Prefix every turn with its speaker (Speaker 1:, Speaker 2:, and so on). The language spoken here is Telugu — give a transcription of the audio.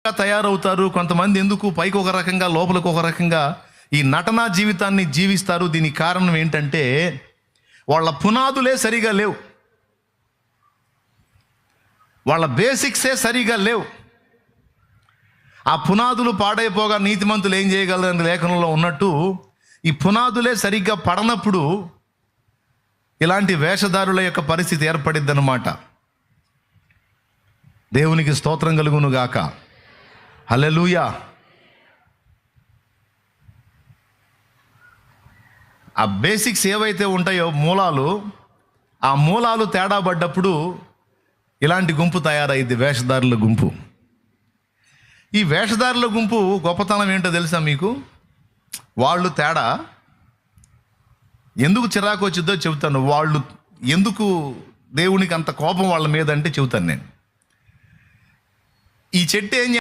Speaker 1: తయారవుతారు. కొంతమంది ఎందుకు పైకి ఒక రకంగా లోపలికి ఒక రకంగా ఈ నటనా జీవితాన్ని జీవిస్తారు. దీనికి కారణం ఏంటంటే వాళ్ళ పునాదులే సరిగా లేవు, వాళ్ళ బేసిక్సే సరిగా లేవు. ఆ పునాదులు పాడైపోగా నీతిమంతులు ఏం చేయగలరని లేఖనంలో ఉన్నట్టు ఈ పునాదులే సరిగ్గా పడనప్పుడు ఇలాంటి వేషధారుల యొక్క పరిస్థితి ఏర్పడిద్ది అన్నమాట. దేవునికి స్తోత్రం కలుగును గాక. హల్లెలూయా. ఆ బేసిక్స్ ఏవైతే ఉంటాయో మూలాలు, ఆ మూలాలు తేడా పడ్డప్పుడు ఇలాంటి గుంపు తయారైద్ది, వేషధారుల గుంపు. ఈ వేషధారుల గుంపు గొప్పతనం ఏంటో తెలుసా మీకు? వాళ్ళు తేడా ఎందుకు చిరాకు వచ్చిద్దో చెబుతాను. వాళ్ళు ఎందుకు దేవునికి అంత కోపం వాళ్ళ మీద అంటే చెబుతాను నేను. ఈ చెట్టు ఏం